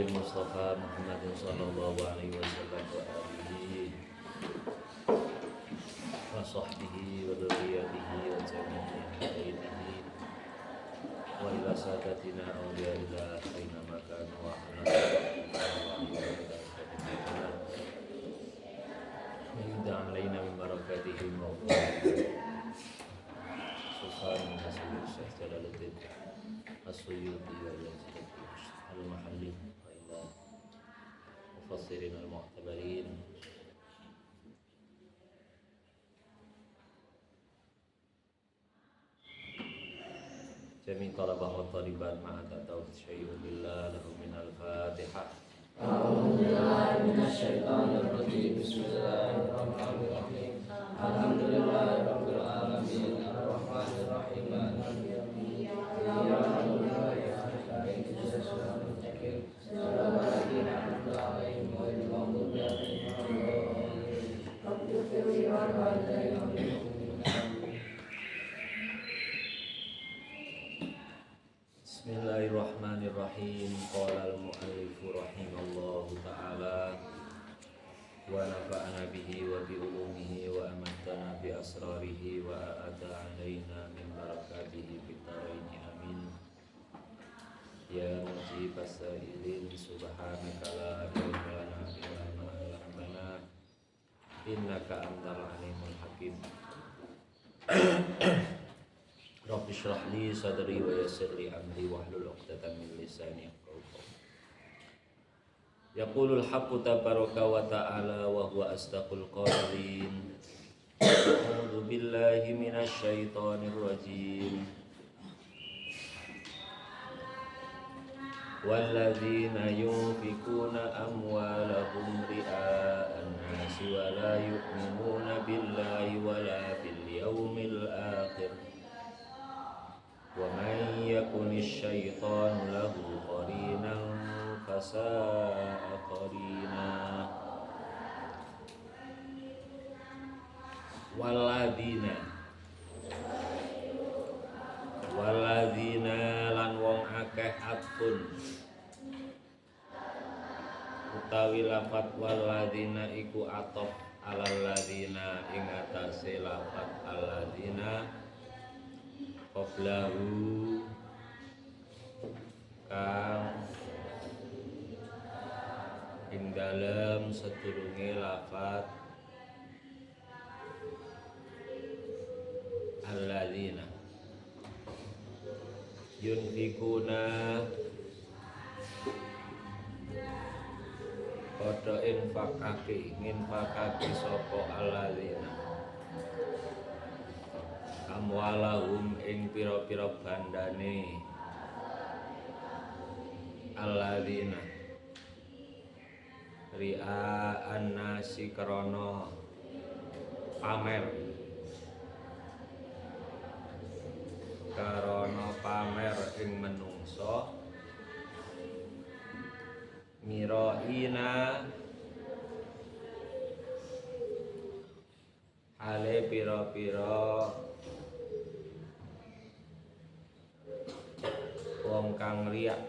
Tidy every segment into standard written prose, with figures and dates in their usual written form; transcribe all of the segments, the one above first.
Mustafa Muhammadin sallallahu alaihi wasallam wa alihi wa sahbihi wa dzurriyyatihi wa jami'i ahlihi wa ila sadatina awliyaillah aina makanu wa ala alaina min barakatihim wa Subhan Nasayyid Syekh Jalaluddin As-Suyuti wa Yazid Al-Mahalli wa ila mufassirin al-mu'tabarin jami' talabah wa talibat ma'ata tawfid syai'un billah lahu min al-fatihah. A'udzu billahi minasy syaithanir rajim. Bismillahirrahmanirrahim. Alhamdulillahirabbil alamin arrahmanir rahim maliki yaumiddin. Iyyaka na'budu wa iyyaka nasta'in ihdinas siratal mustaqim siratal ladzina an'amta 'alaihim ghairil maghdubi 'alaihim waladdallin. Rabbighfir li walidayya wa lil mu'minin. Bismillahirrahmanirrahim. Qala al-mu'allif rahimallahu ta'ala wa nafa'ana bihi wa bi ulumihi wa amatana bi asrarihi wa a'ada 'alaina min barakatihi fid dharain amin. Ya mujibas sa'ilin subhanaka la ilma lana illa ma 'allamtana innaka antal alimul hakim. Rabbi shrah li sadri wa yassir li amri wahlul 'uqdatam min lisani yafqahu qawli. Yaqulul haqqu tabaraka wa ta'ala wa huwa asdaqul qailin. A'udzu billahi minasy syaithanir rajim. Walladzina yunfikuna amwalahum ria'an nasi wa la yu'minuna billahi wa la bil yawmil akhir. Wa man yakunish syaitanu lahu qarinan fasa'a qarina. Walladzina lan wong akeh atun utawi lafat walladzina iku atof alal ladzina ing atase lafat alladzina qablahu kang ing dalem sedurunge lafat alladzina yunfikuna padha nginfakake sapa alladzina amwalahum ing pira-pira bandane alladzina ria'an nasi krana pamer ing menungso miraina hale pira-pira wong kang riya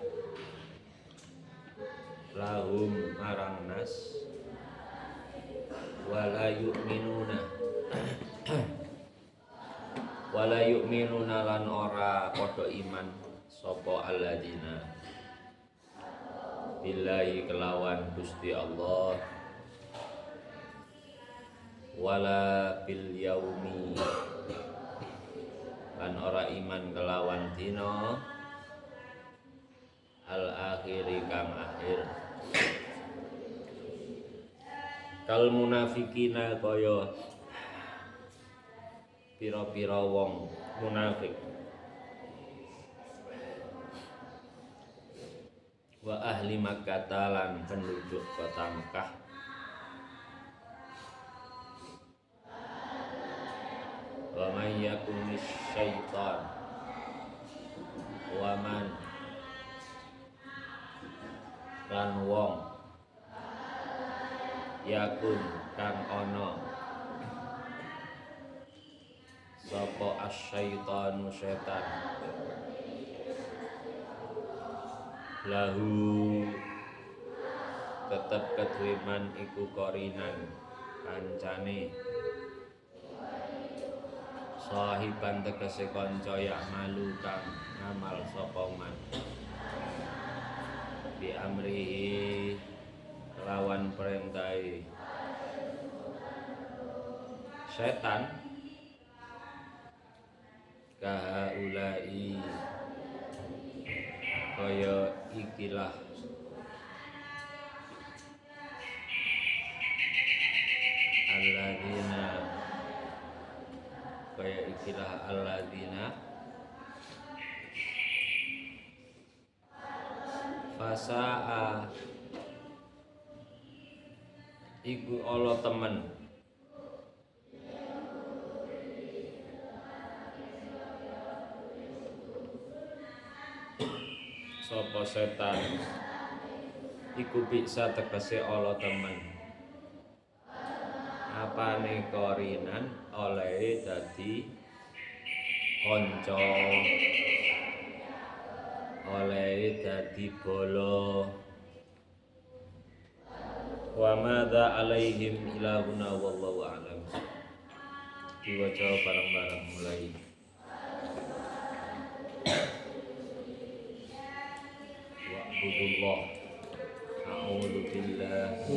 lahum marang nas wala yu'minuna lan ora padha iman sapa alladzina billahi kelawan Gusti Allah wala bil yaumi lan ora iman kelawan dina al akhiri kang akhir. Kal munafikina kaya pira-pira wong munafik wa ahli Makkah lan penduduk kota Mekah wa may yakunish syaitan wa man lan wong yakun kang ana sapa asyaitanu setan lahu tetep kedue man iku korinan kancane sahiban tegese kanca ya malu kang ngamal sapa man bi amrihi lawan perintahe setan kahaulai kaya ikilah alladzina kaya ikilah alladzina fasaa iku ala temen sapa setan iku bisa tegese ala temen apane korinan oleh dadi kanca oleh dadi bolo wa madza alaihim ilahuna wallahu a'lam diwaca bareng-bareng mulai wa'budullah a'udzu billahi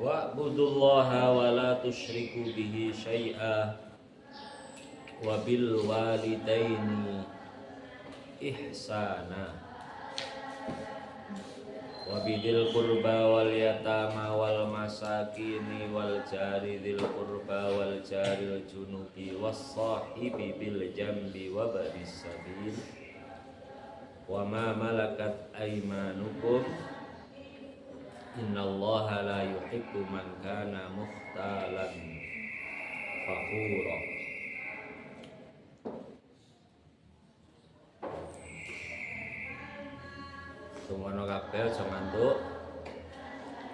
wa'budullaha wa la tusyriku bihi syai'a wa bil walidaini ihsana wa bidil qurba wal yatama wal masakini wal jari dzil qurba wal jaril junubi was sahibi bil jambi wa baris sabil wa ma malakat aymanukum innallaha la yuhibbu man kana mukhtalan fakhura. Semono kabeh aja ngantuk.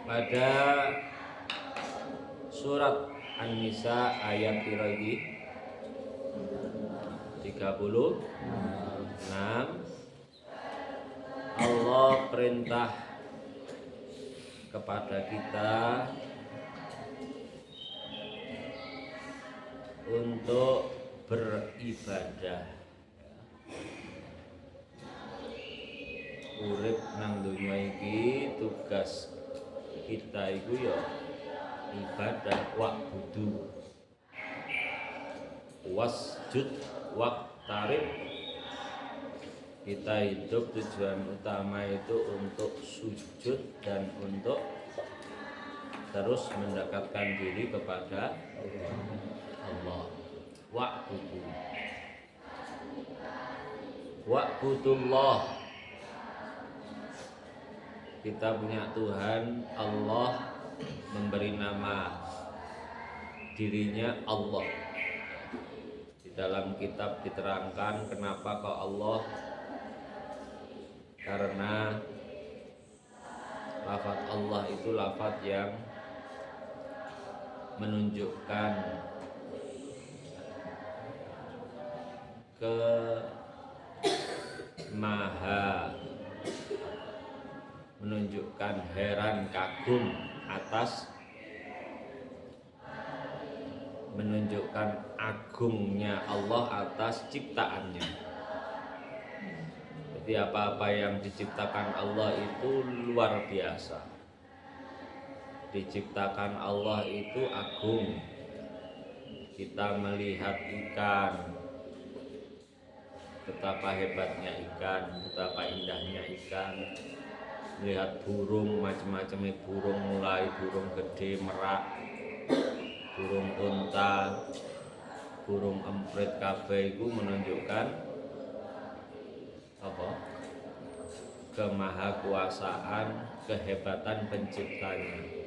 Pada surat An-Nisa ayat piro iki? 36. Allah perintah kepada kita untuk beribadah. Urip nang dunia iki tugas kita iku ya ibadah wa'budu wasjud waqtarib. Kita hidup tujuan utama itu untuk sujud dan untuk terus mendekatkan diri kepada Allah. Wa'budu wa'budullah. Kita punya Tuhan, Allah memberi nama dirinya Allah. Di dalam kitab diterangkan kenapa kok Allah, karena lafaz Allah itu lafaz yang menunjukkan menunjukkan heran kagum atas menunjukkan agungnya Allah atas ciptaannya. Jadi apa-apa yang diciptakan Allah itu luar biasa. Diciptakan Allah itu agung. Kita melihat ikan, betapa hebatnya ikan, betapa indahnya ikan. Melihat burung, macam-macamnya burung, mulai burung gede, merak, burung unta, burung emprit, kabeh itu menunjukkan apa? Kemahakuasaan, kehebatan penciptanya.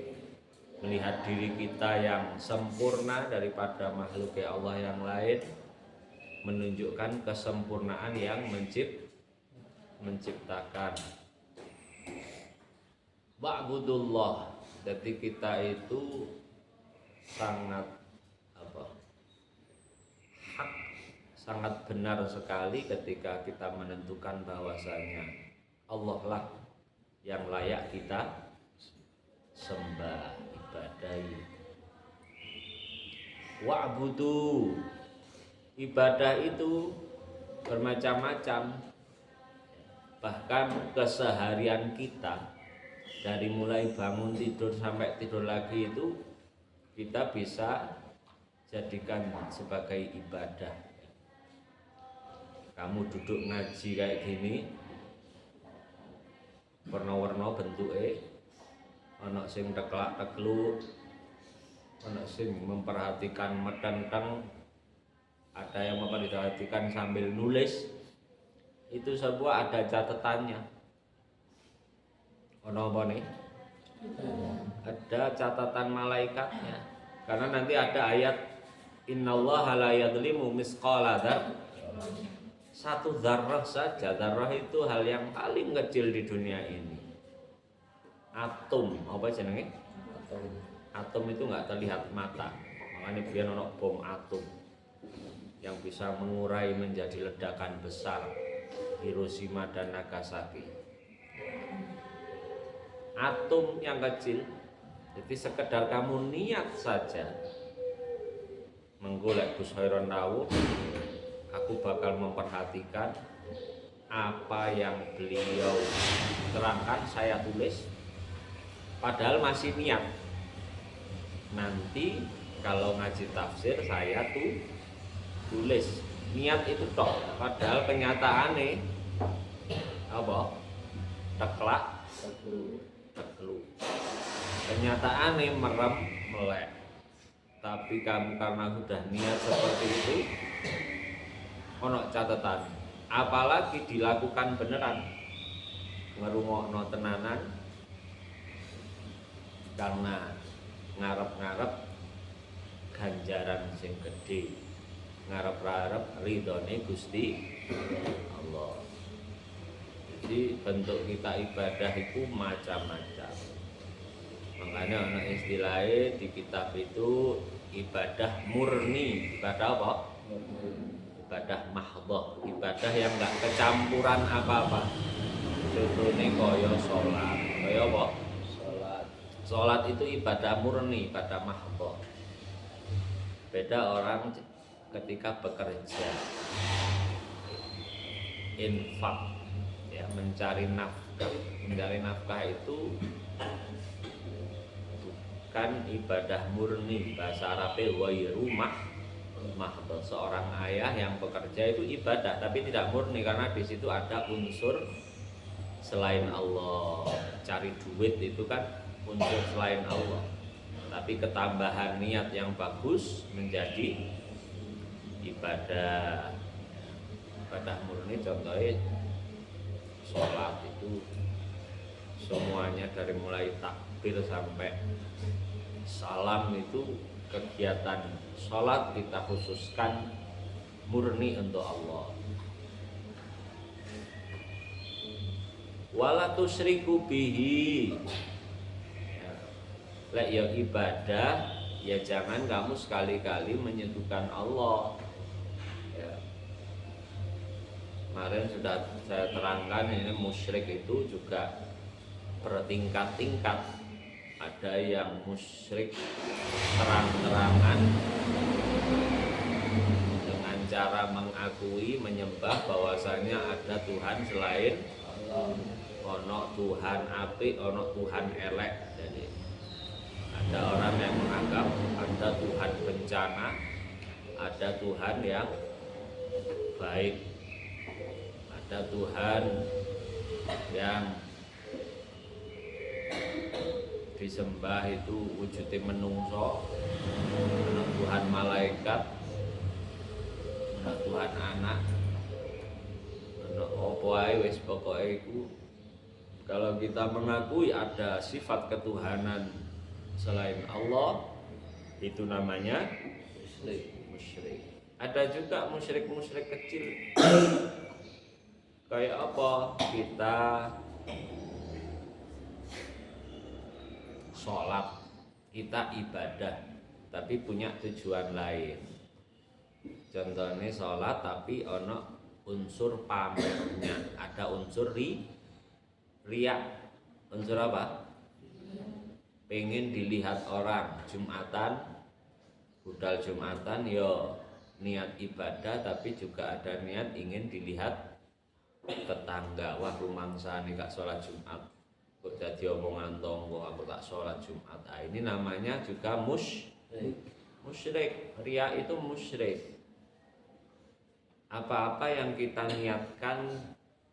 Melihat diri kita yang sempurna daripada makhluk Allah yang lain menunjukkan kesempurnaan yang menciptakan. Ba'budullah. Jadi kita itu sangat hak, sangat benar sekali ketika kita menentukan bahwasanya Allah lah yang layak kita sembah, ibadahi. Wa'budu. Ibadah itu bermacam-macam. Bahkan keseharian kita dari mulai bangun tidur sampai tidur lagi itu kita bisa jadikan sebagai ibadah. Kamu duduk ngaji kayak gini, warna-warna bentuknya, ana sing teklak-tekluk, ana sing memperhatikan medenteng, ada yang memperhatikan sambil nulis. Itu semua ada catatannya. Ono apa nih? Ada catatan malaikatnya. Karena nanti ada ayat innallaha la yadhlimu misqala dzarrah. Satu zarrah saja. Zarrah itu hal yang paling kecil di dunia ini. Atom, apa jenenge? Atom itu enggak terlihat mata. Makanya biar ono bom atom yang bisa mengurai menjadi ledakan besar Hiroshima dan Nagasaki. Atom yang kecil. Jadi sekedar kamu niat saja menggolek Gus Khairon Rawuh, aku bakal memperhatikan apa yang beliau terangkan, saya tulis. Padahal masih niat. Nanti kalau ngaji tafsir saya tulis. Niat itu toh, padahal kenyataannya apa? Teklak, tekluk. Kenyataannya merem, melek. Tapi kamu karena sudah niat seperti itu, ono catatan. Apalagi dilakukan beneran, ngerungokno tenanan, karena ngarep-ngarep ganjaran sing gede, ngarep-ngarep ridhone Gusti Allah. Jadi bentuk kita ibadah itu macam-macam. Makanya ana istilahnya di kitab itu ibadah murni. Ibadah apa? Ibadah mahdhah, ibadah yang enggak kecampuran apa-apa. Contohnya kaya sholat. Kaya apa? Sholat itu ibadah murni, ibadah mahdhah. Beda orang ketika bekerja, infak, ya, mencari nafkah itu bukan ibadah murni. Bahasa Arabnya ghairu mahdhah. Seorang ayah yang bekerja itu ibadah, tapi tidak murni karena di situ ada unsur selain Allah. Cari duit itu kan unsur selain Allah, tapi ketambahan niat yang bagus menjadi ibadah murni. Contohnya sholat itu semuanya dari mulai takbir sampai salam itu kegiatan sholat kita khususkan murni untuk Allah. Wala tusyriku bihi. Lek ya ibadah, ya jangan kamu sekali-kali menyentuhkan Allah. Ya. Kemarin sudah saya terangkan ini musyrik itu juga bertingkat-tingkat. Ada yang musyrik terang-terangan dengan cara mengakui, menyembah bahwasanya ada Tuhan selain Allah. Ono Tuhan apik, ono Tuhan elek. Jadi ada orang yang menganggap ada Tuhan bencana, ada Tuhan yang baik, ada Tuhan yang disembah itu wujudnya menungso, ada Tuhan malaikat, ada Tuhan anak, ada apa ae wis pokoke iku. Kalau kita mengakui ada sifat ketuhanan selain Allah, itu namanya musyrik. Ada juga musyrik kecil. Kayak apa? Kita sholat, kita ibadah, tapi punya tujuan lain. Contohnya sholat tapi ono unsur pamernya, ada unsur riya. Unsur apa? Pengen dilihat orang. Jumatan, budal Jumatan yo niat ibadah, tapi juga ada niat ingin dilihat tetangga. Wah, rumangsane gak sholat Jumat, kok jadi omongan tonggo aku tak sholat Jumat. Nah, ini namanya juga musyrik. Riya itu musyrik. Apa-apa yang kita niatkan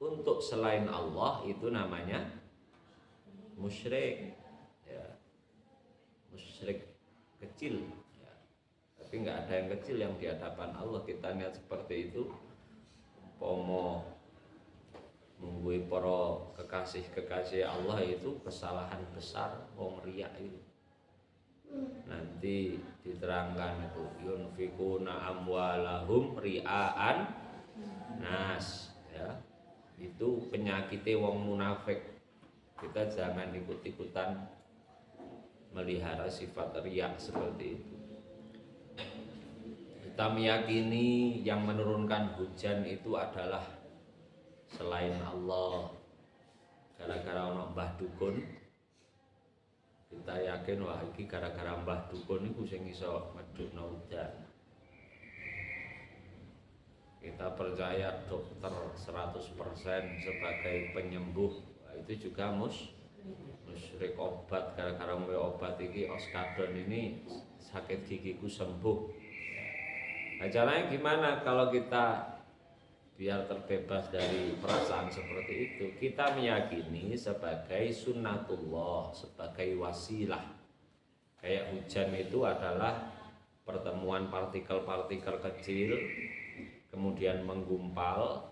untuk selain Allah itu namanya musyrik. Ya. Musyrik kecil. Ya. Tapi nggak ada yang kecil yang di hadapan Allah. Kita niat seperti itu, pomo menggui para kekasih Allah, itu kesalahan besar. Wong riya itu nanti diterangkan itu yunfikuna amwalahum ria'an nas, ya. Itu penyakitnya wong munafik. Kita jangan ikut-ikutan melihara sifat riya seperti itu. Kita meyakini yang menurunkan hujan itu adalah selain Allah. Gara-gara ono mbah dukun, kita yakin wah iki gara-gara mbah dukun iku sing iso medhukno hujan. Kita percaya dokter 100% sebagai penyembuh. Nah, itu juga musyrik. Obat, gara-gara ngombe obat iki oskadon ini sakit gigiku sembuh. Nah, caranya gimana kalau kita biar terbebas dari perasaan seperti itu? Kita meyakini sebagai sunnatullah, sebagai wasilah. Kayak hujan itu adalah pertemuan partikel-partikel kecil, kemudian menggumpal,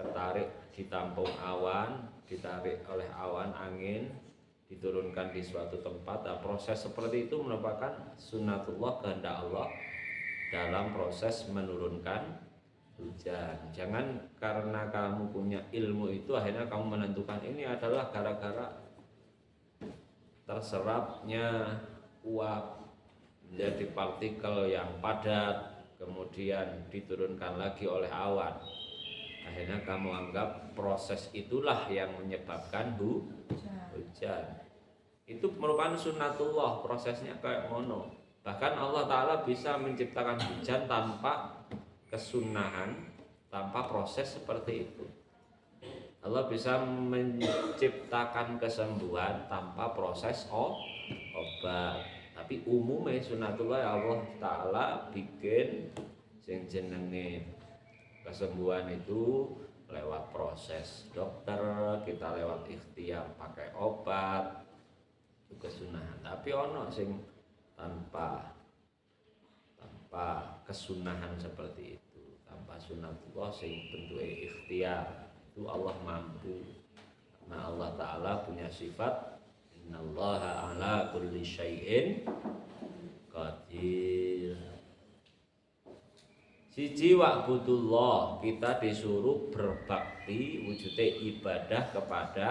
ketarik, ditampung awan, ditarik oleh awan angin, diturunkan di suatu tempat. Nah, proses seperti itu merupakan sunnatullah, kehendak Allah dalam proses menurunkan hujan. Jangan karena kamu punya ilmu itu akhirnya kamu menentukan ini adalah gara-gara terserapnya uap menjadi partikel yang padat, kemudian diturunkan lagi oleh awan. Akhirnya kamu anggap proses itulah yang menyebabkan hujan. Itu merupakan sunnatullah, prosesnya kayak mono. Bahkan Allah Ta'ala bisa menciptakan hujan tanpa kesunahan, tanpa proses seperti itu. Allah bisa menciptakan kesembuhan tanpa proses obat. Tapi umumnya sunnatullah Allah Ta'ala bikin sing jenenge kesembuhan itu lewat proses dokter, kita lewat ikhtiar pakai obat, itu kesunahan. Tapi ono sing tanpa kesunahan seperti itu, tanpa sunnatullah sing bentuke ikhtiar, itu Allah mampu. Karena Allah Ta'ala punya sifat innallaha ala kulli syai'in qadir. Siji wa'budullah, kita disuruh berbakti, wujudnya ibadah kepada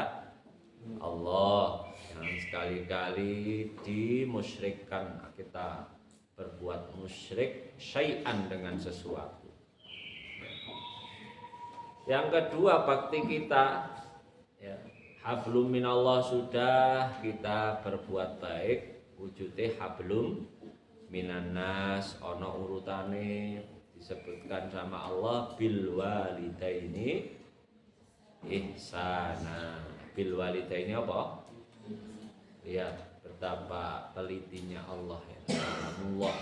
Allah. Jangan sekali-kali dimusyrikkan, kita berbuat musyrik syai'an dengan sesuatu. Yang kedua, bakti kita ya, Hablum minallah sudah kita berbuat baik, wujudnya hablum minannas ana urutane disebutkan sama Allah bil walidaini ihsana. Bil walidaini apa? Lihat betapa telitinya Allah ya. Kalamullah.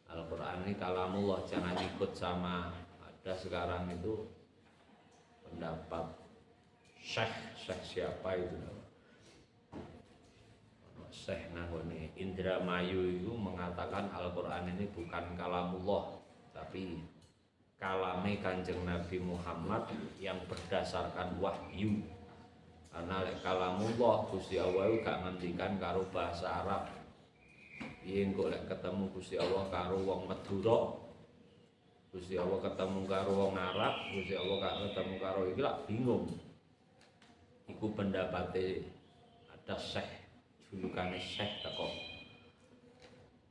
Al-Qur'an ini kalamullah, jangan ikut sama ada sekarang itu pendapat syekh siapa itu? Syekh nangone Indramayu itu mengatakan Al-Qur'an ini bukan kalamullah tapi kalame Kanjeng Nabi Muhammad yang berdasarkan wahyu. Karena kalamullah Gusti Allah gak ngendikan karo bahasa Arab. Piye kok lek ketemu Gusti Allah karo wong Madura, Gusti Allah ketemu karo wong Arab, Gusti Allah gak ketemu karo iki lak bingung. Iku pendapate ada Syekh, julukane Syekh teko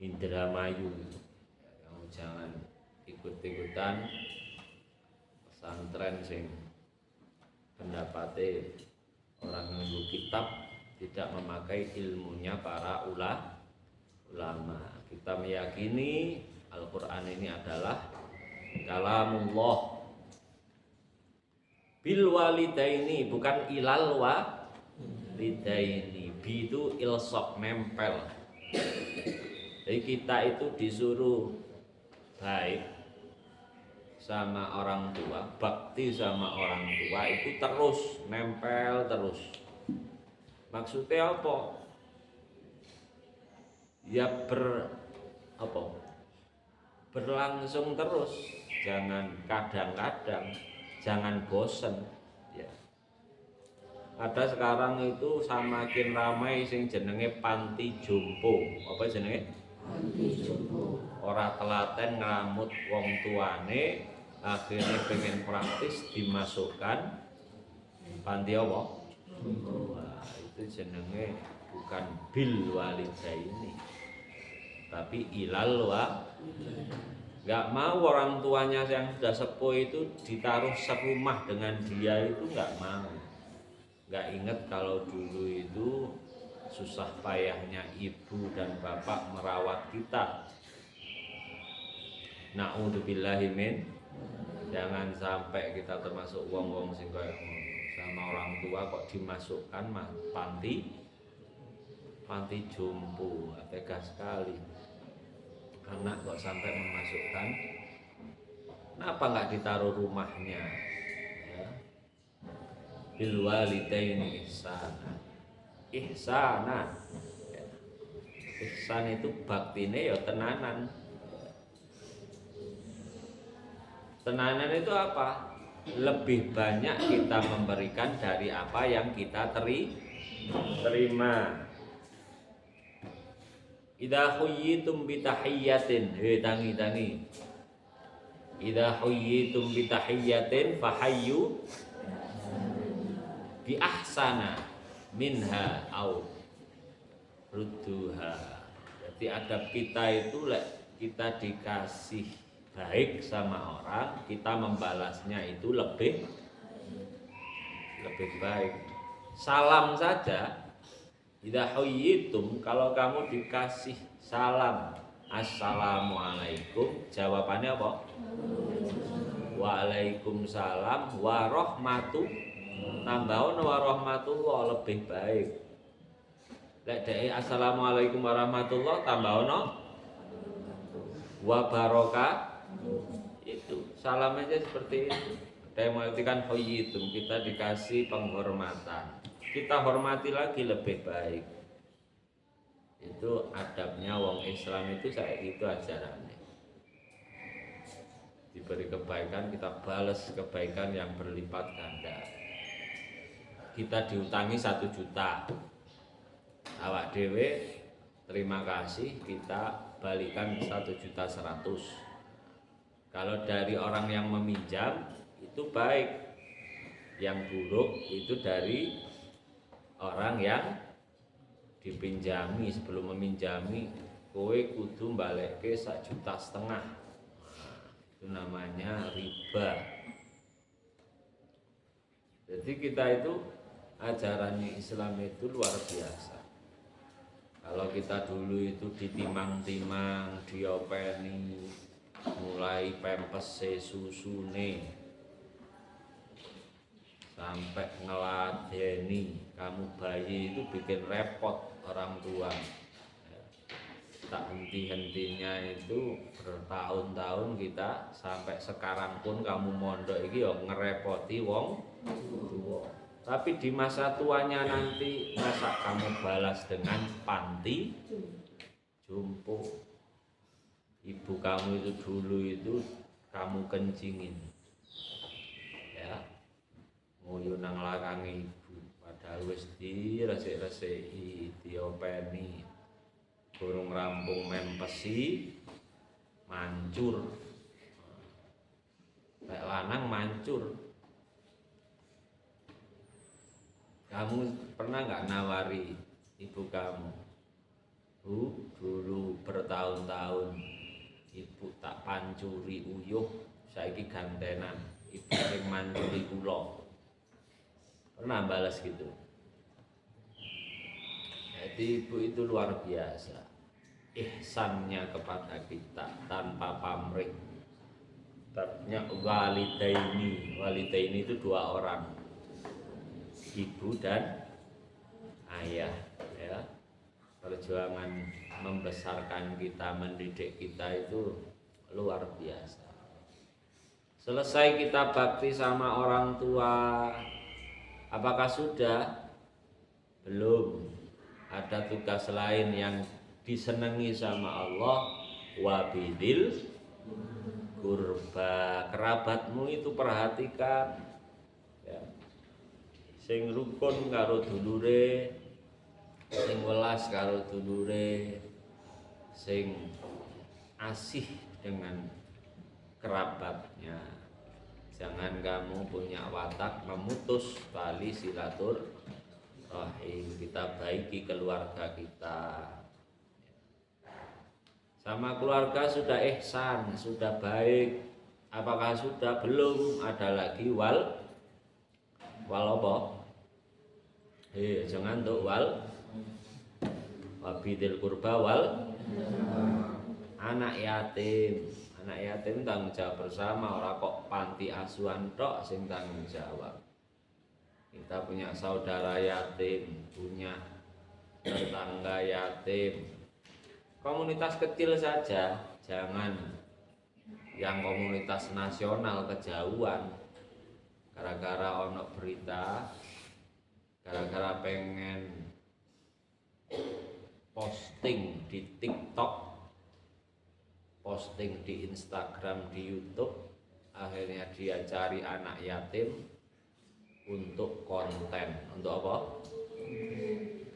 Indramayu. Kamu jangan ikut-ikutan pesantren sing pendapate orang nganggo kitab tidak memakai ilmunya para ulama. Kita meyakini Al-Qur'an ini adalah kalamullah bil walidaini, bukan ilal walidaini. Bi itu ilsok, nempel. Jadi kita itu disuruh baik sama orang tua, bakti sama orang tua itu terus nempel terus. Maksudnya apa? Ya berlangsung terus, jangan kadang-kadang, jangan bosen ya. Ada sekarang itu semakin ramai sing jenenge panti jompo. Apa jenenge? Panti jompo. Ora telaten ngramut wong tuane, akhirnya pengen praktis dimasukkan panti apa? Wah, itu jenenge bukan bil walidaini tapi ilal nggak mau orang tuanya yang sudah sepuh itu ditaruh serumah dengan dia, itu nggak mau. Nggak ingat kalau dulu itu susah payahnya ibu dan bapak merawat kita. Na'udzubillahi min, jangan sampai kita termasuk wong-wong sing koyo sama orang tua kok dimasukkan panti jompo. Tega sekali. Anak kok sampai memasukkan, kenapa nggak ditaruh rumahnya ya? Bil walidaini ihsana. Ihsana ya. Ihsan itu baktine ya tenanan. Tenanan itu apa? Lebih banyak kita memberikan dari apa yang kita terima. Idza huyyitum bi tahiyyatin, tangi. Idza huyyitum bi tahiyyatin fahayyu bi ahsana minha au rudduha. Jadi adab kita itu kita dikasih baik sama orang, kita membalasnya itu lebih baik. Salam saja, idza huyyitum, kalau kamu dikasih salam assalamualaikum, jawabannya apa? Waalaikumsalam warahmatu, tambahon warahmatullah, lebih baik. Lek dhek assalamualaikum warahmatullah tambahon wa barokah, itu salam aja seperti itu. Ada yang mengartikan huyyitum, kita dikasih penghormatan, kita hormati lagi lebih baik. Itu adabnya wong Islam itu kayak gitu ajarannya. Diberi kebaikan kita balas kebaikan yang berlipat ganda. Kita diutangi 1 juta, awak dewe terima kasih, kita balikan 1.100.000. Kalau dari orang yang meminjam itu baik, yang buruk itu dari orang yang dipinjami. Sebelum meminjami, kowe kudu balekke 1,5 juta. Itu namanya riba. Jadi kita itu ajaran Islam itu luar biasa. Kalau kita dulu itu ditimang-timang, diopeni, mulai pempese, susune, sampai ngeladeni, kamu bayi itu bikin repot orang tua. Tak henti-hentinya itu bertahun-tahun kita, sampai sekarang pun kamu mondok iki ya ngerepoti wong tua. Tapi di masa tuanya nanti, masa kamu balas dengan panti jompo? Ibu kamu itu dulu itu kamu kencingin, ya, nguyu nang lakange ibu, padahal wis diresik-resiki, diopeni, burung rampung mempesi, mancur, lek lanang mancur. Kamu pernah nggak nawari ibu kamu, Bu, dulu bertahun-tahun ibu tak pancuri uyuh, saiki gantenan ibu sing mancuri kula. Pernah balas gitu? Jadi ibu itu luar biasa, ihsannya kepada kita tanpa pamrih. Tabnya walidaini itu dua orang, ibu dan ayah, ya. Perjuangan membesarkan kita, mendidik kita itu luar biasa. Selesai kita bakti sama orang tua, apakah sudah? Belum. Ada tugas lain yang disenangi sama Allah. Wabidil kurba, kerabatmu itu perhatikan, ya. Sing rukun karo dulure, sing welas karo dulure, sing asih dengan kerabatnya. Jangan kamu punya watak memutus tali silaturahim. Kita baiki keluarga kita. Sama keluarga sudah ihsan, sudah baik. Apakah sudah? Belum. Ada lagi wal apa? Jangan tuh wabidil kurba wal anak yatim. Anak yatim tanggung jawab bersama, ora kok panti asuhan tok sing tanggung jawab. Kita punya saudara yatim, punya tetangga yatim. Komunitas kecil saja, jangan yang komunitas nasional kejauhan. Gara-gara ono berita, gara-gara pengen posting di TikTok, posting di Instagram, di YouTube, akhirnya dia cari anak yatim untuk konten. Untuk apa?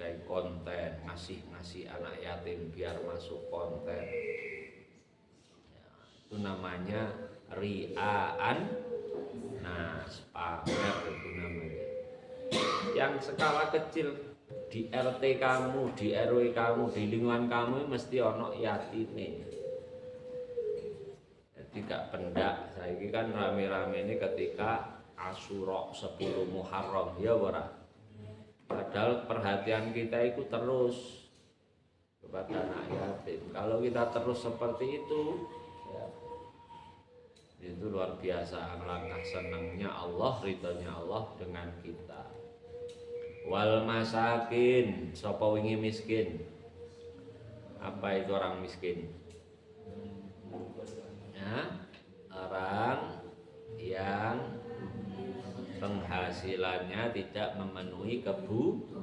Kayak konten, ngasih anak yatim biar masuk konten, ya, itu namanya riaan. Nah, pamer itu namanya. Yang skala kecil, di RT kamu, di RW kamu, di lingkungan kamu mesti ono yatime. Jadi gak pendak. Saiki kan rame-rame ini ketika Asyura 10 Muharram, ya ora. Padahal perhatian kita itu terus kepada anak yatim. Kalau kita terus seperti itu, ya, itu luar biasa. Langkah senangnya Allah, ridhonya Allah dengan kita. Wal masakin, sapa wingi miskin. Apa itu orang miskin? Ya, orang yang penghasilannya tidak memenuhi kebutuhan.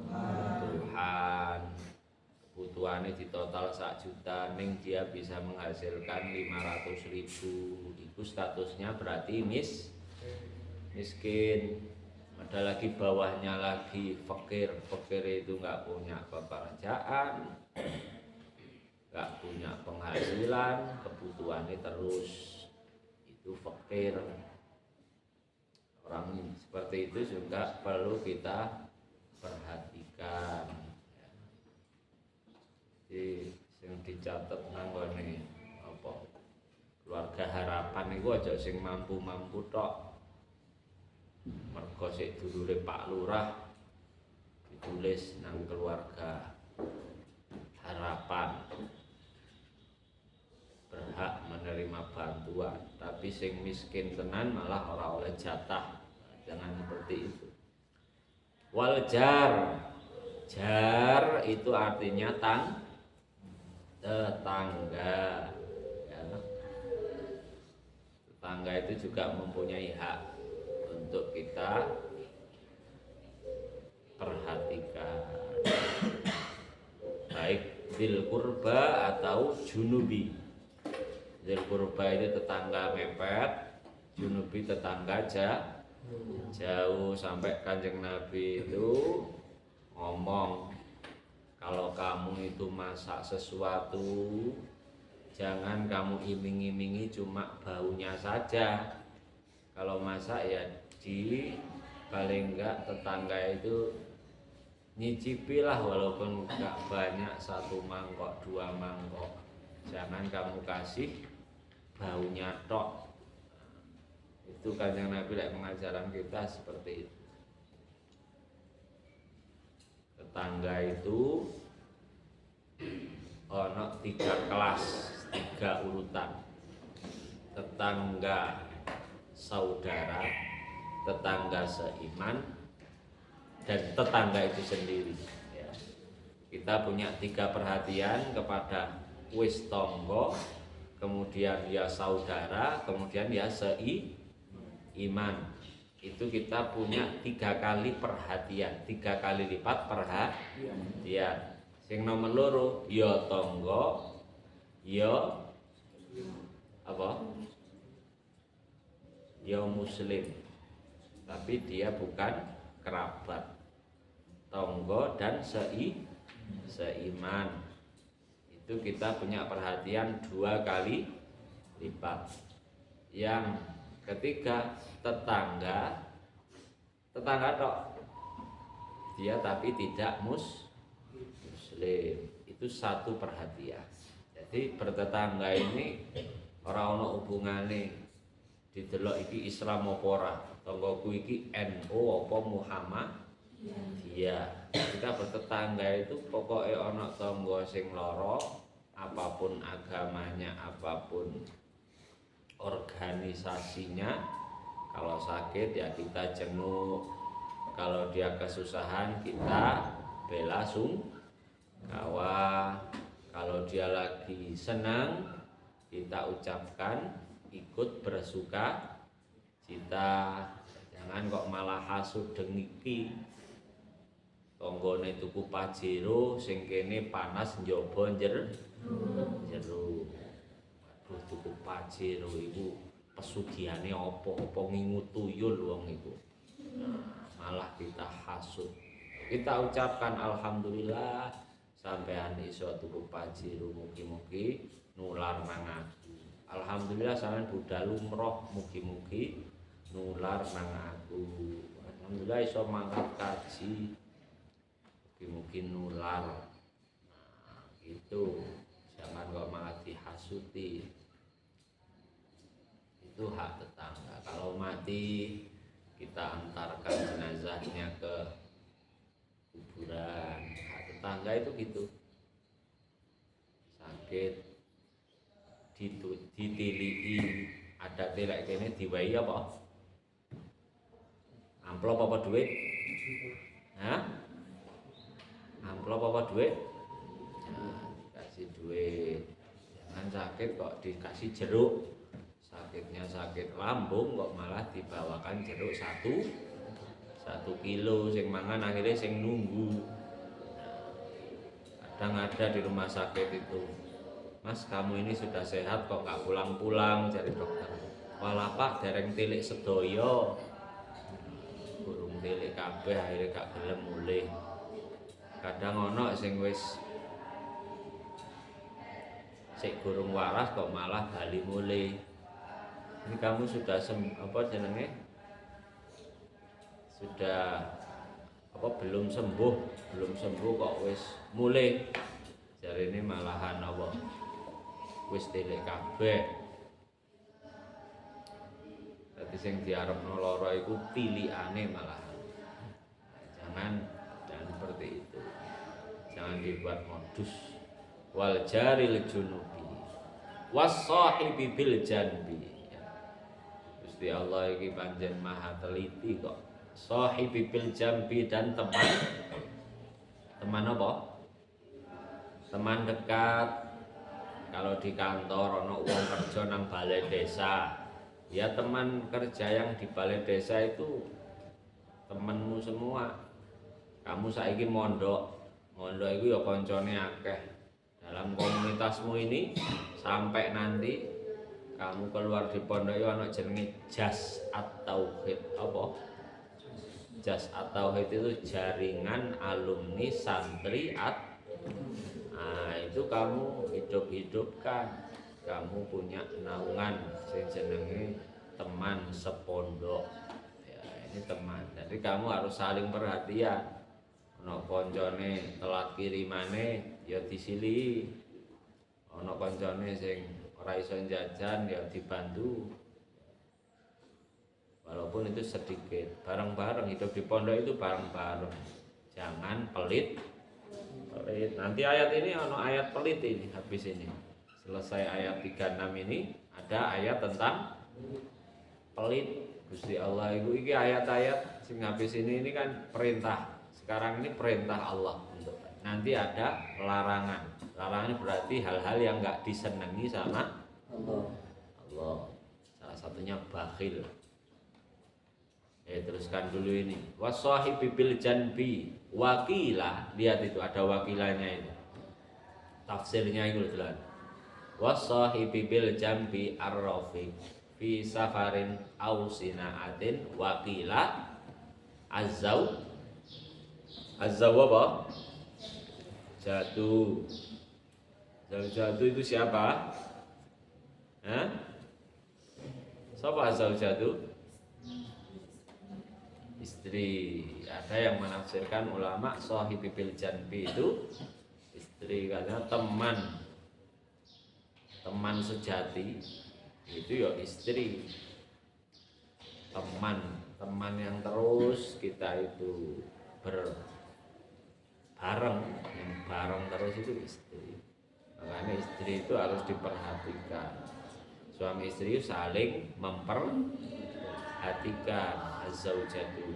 Kebutuhannya di total 1 juta, ning dia bisa menghasilkan 500.000. Itu statusnya berarti miskin. Ada lagi bawahnya lagi fakir. Fakir itu nggak punya pekerjaan, nggak punya penghasilan, kebutuhannya terus, itu fakir. Orang seperti itu juga perlu kita perhatikan. Jadi yang dicatat nanggone apa? Keluarga harapan itu aja sing mampu-mampu tok. Mergo sik dulure Pak Lurah ditulis nang keluarga harapan berhak menerima bantuan, tapi sing miskin tenan malah ora oleh jatah. Jangan seperti itu. Wal jar, jar itu artinya tetangga. Ya. Tetangga itu juga mempunyai hak untuk kita perhatikan, baik dzil qurba atau junubi. Dzil qurba itu tetangga mepet, junubi tetangga jauh. Sampai Kanjeng Nabi itu ngomong, kalau kamu itu masak sesuatu, jangan kamu iming-imingi cuma baunya saja. Kalau masak ya di paling enggak tetangga itu nyicipilah, walaupun enggak banyak, 1 mangkok 2 mangkok. Jangan kamu kasih baunya tok. Itu Kanjeng Nabi mengajarkan kita seperti itu. Tetangga itu ono 3 kelas, 3 urutan. Tetangga saudara, tetangga seiman, dan tetangga itu sendiri. Ya. Kita punya 3 perhatian kepada wis tonggo, kemudian ya saudara, kemudian ya seiman. Itu kita punya 3 kali perhatian, 3 kali lipat perhatian. Sing nomor loro ya tonggo, ya apa? Ya muslim, tapi dia bukan kerabat. Tonggo dan seiman. Itu kita punya perhatian 2 kali lipat. Yang ketiga tetangga tok, dia tapi tidak muslim. Itu 1 perhatian. Jadi bertetangga ini ora ana hubungane didelok iki Islam apa ora, tanggoku iki NU apa Muhammad. Iya, kita bertetangga itu pokoknya ana tangga sing lara, apapun agamanya, apapun organisasinya, kalau sakit ya kita jenguk, kalau dia kesusahan kita bela sungkawa, kalau dia lagi senang kita ucapkan ikut bersuka cita. Jangan kok malah hasud dengki. Tonggone tuku pajero sing kene panas njaba jero. Aduh, tuku pajero iku pesugiane apa ngingu tuyul wong iku. Malah kita hasud. Kita ucapkan alhamdulillah sampean iso tuku pajero, mugi-mugi nular nang aku. Alhamdulillah sampean budal umroh, mugi-mugi nular nang aku. Alhamdulillah iso mangkat kaji, mugi-mugi nular. Nah, gitu. Jangan kok malah dihasuti. Itu hak tetangga. Kalau mati kita antarkan jenazahnya ke kuburan. Hak tetangga itu gitu. Sakit ditilii, ada telek kene diwai apa? Amplop apa duit? Hah? Amplop apa duit? Nah, dikasih duit. Jangan sakit kok dikasih jeruk. Sakitnya sakit lambung kok malah dibawakan jeruk 1 kilo, sing mangan akhirnya sing nunggu. Nah, kadang ada di rumah sakit itu, Mas, kamu ini sudah sehat kok gak pulang-pulang, cari dokter. Walah Pak, dereng tilik sedoyo. Burung tilik kabeh akhirnya gak gelem mulih. Kadang ono sing wis sik gurung waras kok malah bali mulih. Ini kamu sudah belum sembuh kok wis mulih. Jare ini malahan apa? Wis tilik kabeh. Dadi sing diarepno lara iku tilikane malahan. Jangan iki kuat modus. Wal jaril junubi was-sahibi bil janbi. Gusti Allah iki pancen maha teliti kok. Sahibi bil jambi dan teman. Teman apa? Teman dekat. Kalau di kantor ono wong kerja nang balai desa, ya teman kerja yang di balai desa itu temanmu semua. Kamu saiki mondok itu ya koncone akeh. Dalam komunitasmu ini sampai nanti kamu keluar di pondok itu ana jenenge jas at-tauhid. Apa? Jas at-tauhid itu jaringan alumni santri nah itu kamu hidup-hidupkan. Kamu punya naungan sing jenenge teman sepondok. Ya, ini teman. Jadi kamu harus saling perhatian. Ono koncone telat kirimane ya disili. Ono koncone sing ora iso jajan ya dibantu. Walaupun itu sedikit, bareng-bareng hidup di pondok itu bareng-bareng. Jangan pelit. Nanti ayat ini ono ayat pelit ini habis ini. Selesai ayat 36 ini ada ayat tentang pelit. Gusti Allah itu iki ayat-ayat sing habis ini kan perintah. Sekarang ini perintah Allah. Nanti ada larangan. Larangan berarti hal-hal yang enggak disenangi sama Allah. Salah satunya bakhil. Teruskan dulu ini. Wasahibi bil janbi wakilah. Lihat itu ada wakilanya itu. Tafsirnya itu jelas. Wasahibi bil janbi ar-rafiq fi safarin aw sinaatin wakilah azzaw apa? Jatuh. Jatuh itu siapa? Siapa azzaw jatuh? Istri. Ada yang menafsirkan ulama sahibi bil janbi itu istri, karena teman sejati itu ya istri. Teman yang terus kita itu bareng terus itu istri. Makanya istri itu harus diperhatikan. Suami istri saling memperhatikan. Az-zaujatu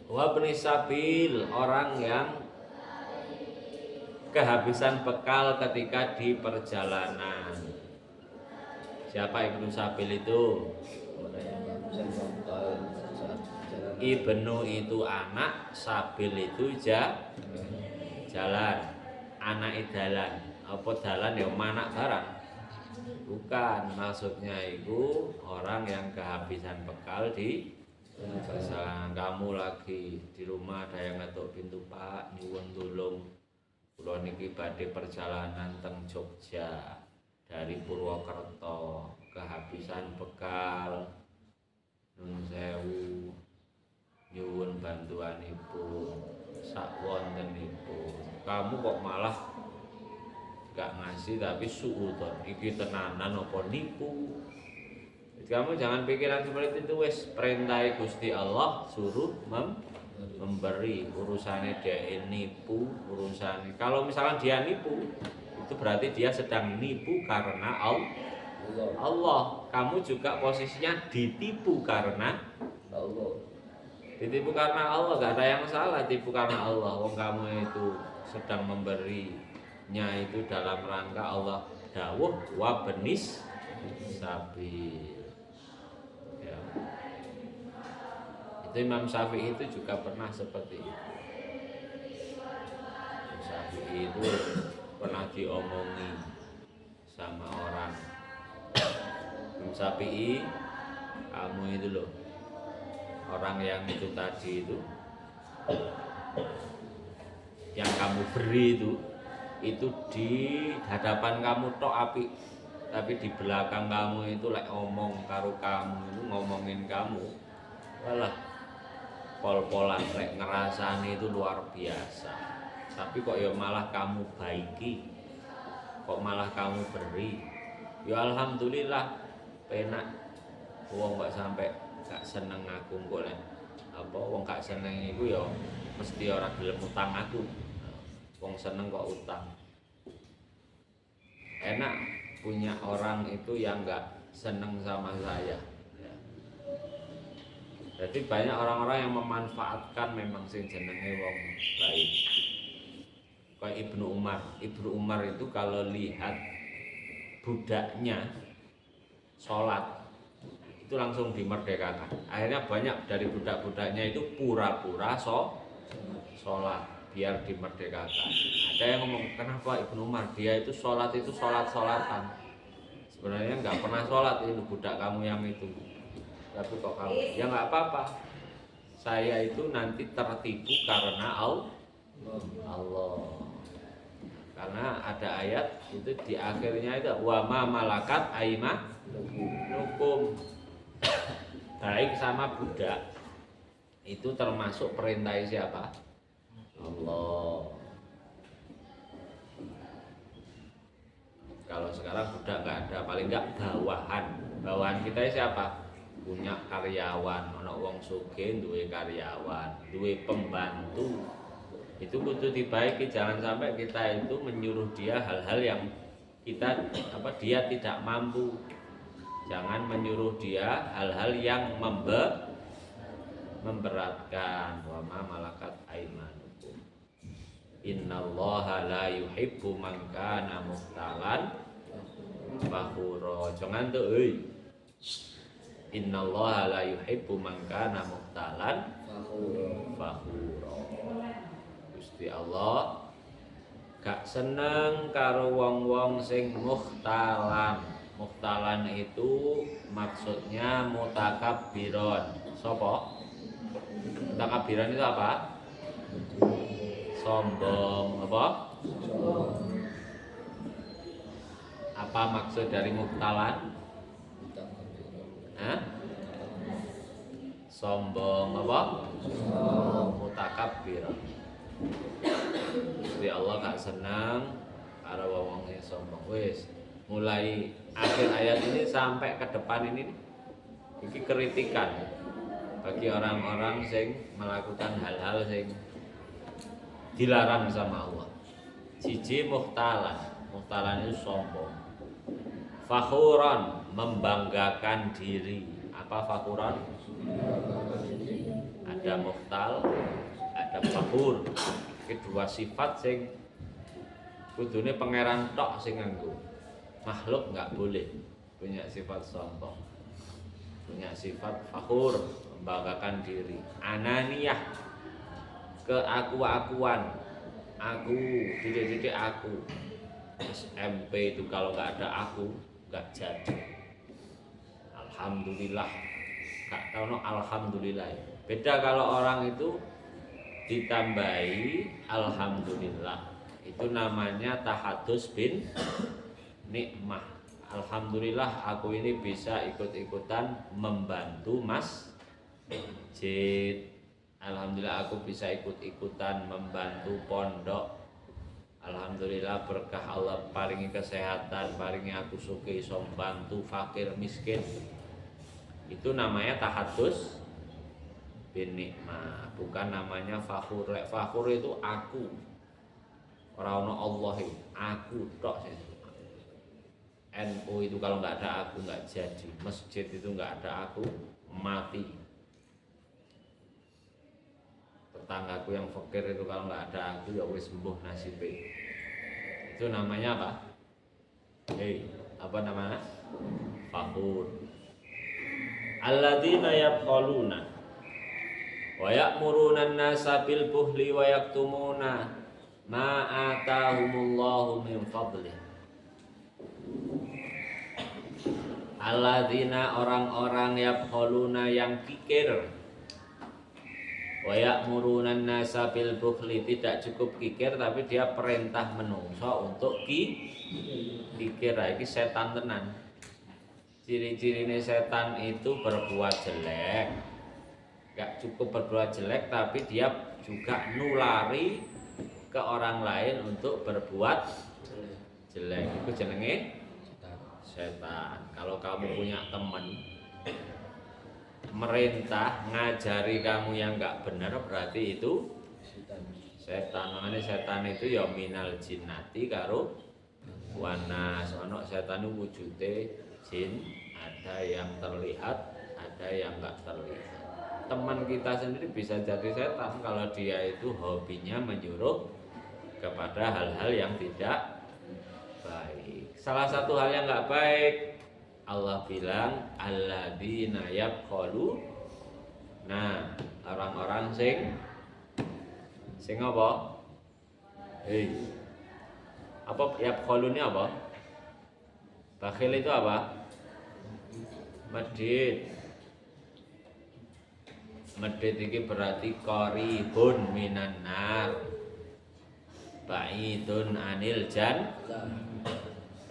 wa ibni sabil, orang yang kehabisan bekal ketika di perjalanan. Siapa ibnu sabil itu? Ibnu itu anak, sabil itu jalan, anak dalan. Apa dalan ya manak barang? Bukan, maksudnya itu orang yang kehabisan bekal di perjalanan. Kamu lagi di rumah ada yang ngetuk pintu, Pak, nyuwun tulung kula niki badhe perjalanan teng Jogja dari Purwokerto, kehabisan bekal, nun sewu, nyuwun bantuanipun sak wontenipun. Kamu kok malah gak ngasih tapi suudon, iki tenanan apa nipu? Kamu jangan pikiran seperti itu. Wes perintah Gusti Allah suruh memberi. Urusannya dia nipu, urusannya. Kalau misalkan dia nipu, itu berarti dia sedang nipu karena Allah. Kamu juga posisinya ditipu karena Allah. Ditipu karena Allah, gak ada yang salah. Tipu karena Allah. Wong kamu itu sedang memberinya itu dalam rangka Allah dawuh wa benis sabil. Ya. Itu Imam Syafi'i itu juga pernah seperti itu. Imam Syafi'i itu pernah diomongi sama orang. Imam Syafi'i, kamu itu loh, orang yang itu tadi itu, yang kamu beri itu di hadapan kamu tok api, tapi di belakang kamu itu lek ngomong karo kamu itu ngomongin kamu, walah pol-polan lek ngerasani itu luar biasa. Tapi kok ya malah kamu baiki, kok malah kamu beri, ya alhamdulillah penak. Wong gak sampai gak seneng aku kok lek apa wong gak seneng iku ya mesti ora gelem utang aku. Wong seneng kok utang. Enak punya orang itu yang nggak seneng sama saya. Ya. Jadi banyak orang-orang yang memanfaatkan memang sing jenenge wong baik. Kayak Ibnu Umar. Ibnu Umar itu kalau lihat budaknya sholat itu langsung dimerdekakan. Akhirnya banyak dari budak-budaknya itu pura-pura sholat biar dimerdekakan. Ada yang ngomong, kenapa Ibnu Umar dia itu sholat-sholatan. Sebenarnya nggak pernah sholat itu budak kamu yang itu. Tapi kok kamu, ya nggak apa-apa. Saya itu nanti tertipu karena Allah. Karena ada ayat itu di akhirnya itu wa ma malakat aimanukum. Baik sama budak itu termasuk perintah siapa? Allah. Kalau sekarang budak nggak ada, paling nggak bawahan. Bawahan kita siapa? Punya karyawan, ana wong sugih duwe karyawan, duwe pembantu. Itu kudu dibaiki, jangan sampai kita itu menyuruh dia hal-hal yang dia tidak mampu. Jangan menyuruh dia hal-hal yang memberatkan. Wa ma malakat aimanukum. Innallaha la yuhibbu man kana mukhtalan fakhura. Jangan tuh euy. Innallaha la yuhibbu man kana mukhtalan fakhura. Gusti Allah gak seneng karo wong-wong sing mukhtalan. Mukhtalan itu maksudnya mutakabbiron. Sopo? Mutakabbiron itu apa? Sombong. Apa? Apa maksud dari mukhtalan? Hah? Sombong apa? Mutakabbiron. Jadi Allah gak senang karo wong sing sombong. Wis, mulai akhir ayat ini sampai ke depan ini kritikan bagi orang-orang sing melakukan hal-hal sing dilarang sama Allah. Siji mukhtalan. Mukhtalan itu sombong. Fakhuran, membanggakan diri. Apa fakhuran? Ada mukhtal, ada fakhur. Kedua sifat sing kudune pangeran tok sing nganggo. Makhluk enggak boleh punya sifat sombong. Punya sifat fakhur, membanggakan diri. Ananiyah, keaku-akuan. Aku, titik-titik aku. SMP itu kalau enggak ada aku, enggak jadi. Alhamdulillah. Enggak tahu no alhamdulillah. Beda kalau orang itu ditambahi alhamdulillah. Itu namanya tahadus bin nikmah. Alhamdulillah aku ini bisa ikut-ikutan membantu masjid. Alhamdulillah aku bisa ikut-ikutan membantu pondok. Alhamdulillah berkah Allah paringi kesehatan, paringi aku sugih iso bantu fakir miskin. Itu namanya tahadus bin nikmah, bukan namanya fakhur. Fakhur itu aku. Ora ono Allah itu, aku tok sih. NU itu kalau nggak ada aku nggak jadi. Masjid itu nggak ada aku mati. Tetanggaku yang fakir itu kalau nggak ada aku ya wis sembuh nasibnya. Itu namanya apa? Apa namanya? Fakhur. Alladzina yabkhaluna wa ya'muruna an-nasa bil bukhli wa yaktumuna ma atahumullahu min fadlih. Alladzina orang-orang yabkhaluna yang kikir, wa ya'muruna an-nasa bil bukhli, tidak cukup kikir tapi dia perintah menungso untuk kikir. Iki setan tenan. Ciri-cirine setan itu berbuat jelek. Gak cukup berbuat jelek tapi dia juga nulari ke orang lain untuk berbuat jelek. Itu jenenge setan. Kalau kamu punya teman merintah ngajari kamu yang gak benar, berarti itu Setan, makanya setan itu ya minal jinnati karo wanas. Ono setan itu wujudnya jin, ada yang terlihat, ada yang enggak terlihat. Teman kita sendiri bisa jadi setan kalau dia itu hobinya menyuruh kepada hal-hal yang tidak baik. Salah satu hal yang enggak baik, Allah bilang alladzina yabkhalu. Nah, orang-orang sing apa? Apa yabkhalu ini apa? Bakhil itu apa? Medit. Medit ini berarti qaribun minan nar, ba'idun anil jan.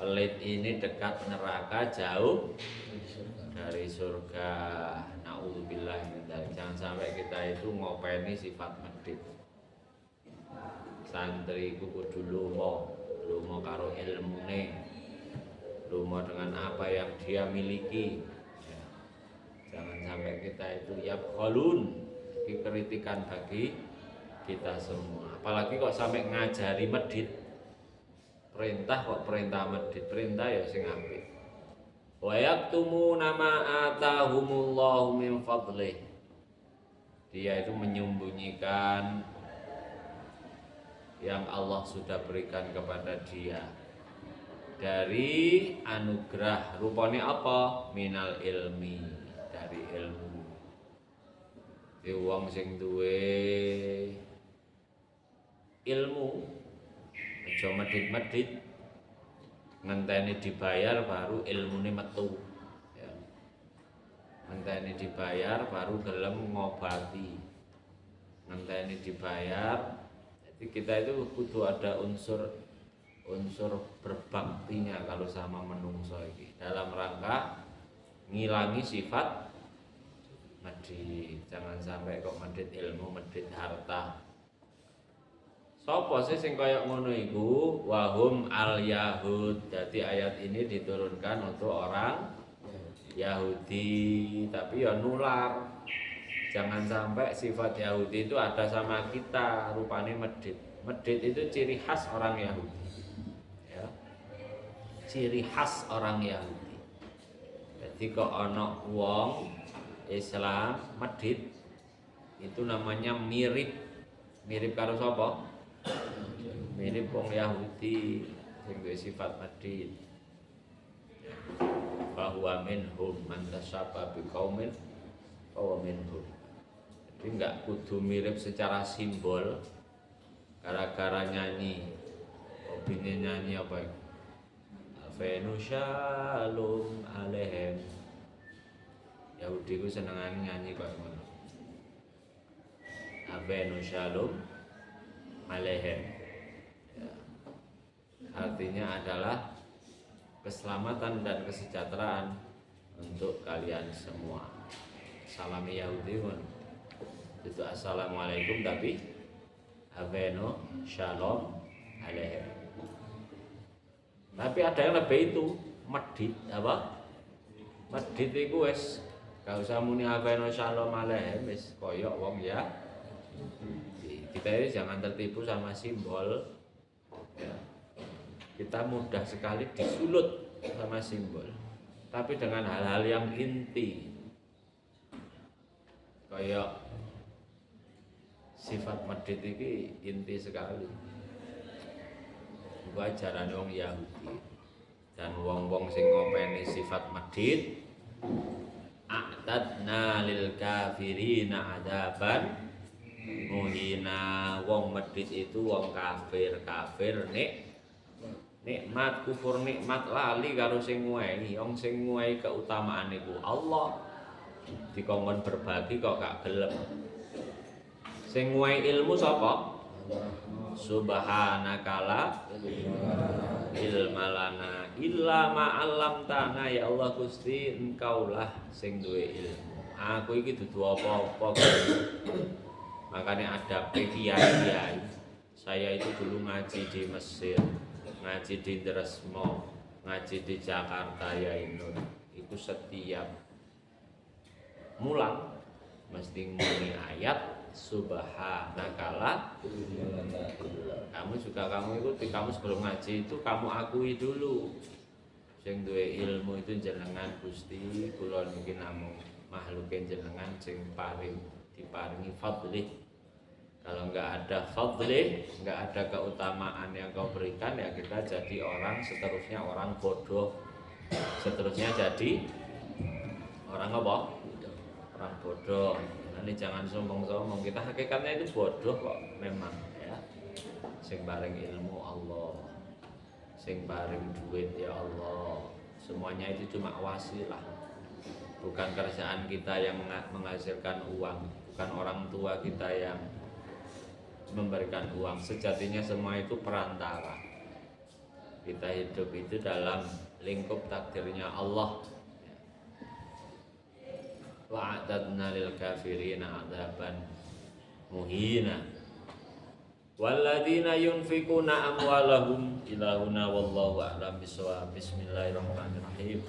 Pelit ini dekat neraka, jauh dari surga. Nauzubillah min dzalik. Jangan sampai kita itu ngopeni sifat medit. Santri ku kudu lumo karo ilmune, lumo dengan apa yang dia miliki. Jangan sampai kita itu yabkhalun, kritikan bagi kita semua. Apalagi kok sampai ngajari medit. Perintah kok perintah medit, perintah ya sing apik. Wa yaktumuna ma atahumullahu min fadlih. Dia itu menyembunyikan yang Allah sudah berikan kepada dia dari anugerah. Rupanya apa? Minal ilmi, dari ilmu. Wong sing duwe ilmu aja medit-medit, ngenteni dibayar baru ilmune metu ya. Ngenteni dibayar baru gelem ngobati, ngenteni dibayar. Jadi kita itu kudu ada unsur berbaktinya kalau sama menungso iki, dalam rangka ngilangi sifat medit. Jangan sampai kok medit ilmu, medit harta. Sopo sih sing kaya ngono iku? Wahum al-yahud. Jadi ayat ini diturunkan untuk orang Yahudi, tapi ya nular. Jangan sampai sifat Yahudi itu ada sama kita, rupane medit. Medit itu ciri khas orang Yahudi. Ya. Ciri khas orang Yahudi. Jadi kok ana wong Islam medit, itu namanya mirip. Mirip karo sapa? Mirip wong Yahudi sing duwe sifat medit. Bahwa minhum man tasyabba biqaumin wa minhum. Jadi enggak kudu mirip secara simbol. Gara-gara nyanyi, hobinya nyanyi apa? Afenu shalom alehem. Yahudi ku senengane nyanyi kaya ngono. Afenu shalom alehem. Ya. Artinya adalah keselamatan dan kesejahteraan untuk kalian semua. Salam Yahudi kan itu assalamualaikum, tapi aveno shalom alehem. Tapi ada yang lebih itu medit apa? Medit itu wes gak usah muni aveno shalom alehem, wes koyok wong ya. Kita ini jangan tertipu sama simbol ya. Kita mudah sekali disulut sama simbol, tapi dengan hal-hal yang inti kayak sifat medit ini inti sekali. Itu ajaran wong Yahudi. Dan wong-wong sing ngopeni sifat medit, a'tadna lil kafirina adaban muhina. Wong medit itu wong kafir nikmat kufur nikmat lali karo sing nguehi. Wong sing nguehi keutamaan iku Allah, dikongkon berbagi kok gak gelem. Sing nguehi ilmu sapa? Subhanakala ilmalana illa ma'allamtana. Ya Allah Gusti, Engkaulah sing duwe ilmu, aku iki dudu apa-apa. Makanya ada kiai. Saya itu dulu ngaji di Mesir, ngaji di Dresmo, ngaji di Jakarta ya Inun. Itu setiap mulang mesti muni ayat subhanakala kamu ikuti, kamu sebelum ngaji itu kamu akui dulu sing duwe ilmu itu jenengan Gusti, kula niki namung makhluke jenengan sing diparingi fadlih. Kalau nggak ada fadlih, nggak ada keutamaan yang kau berikan, ya kita jadi orang seterusnya orang bodoh, seterusnya jadi orang apa? Orang bodoh. Nanti jangan sombong-sombong, kita hakikatnya itu bodoh kok memang ya. Sing paring ilmu Allah, sing paring duit ya Allah. Semuanya itu cuma wasilah. Bukan kerjaan kita yang menghasilkan uang, bukan orang tua kita yang memberikan uang. Sejatinya semua itu perantara. Kita hidup itu dalam lingkup takdirnya Allah. Wa'atadna lil kafirina adzaban muhina walladzina yunfikuna amwalahum ilahuna wallahu a'lam bissawab. Bismillahirrahmanirrahim.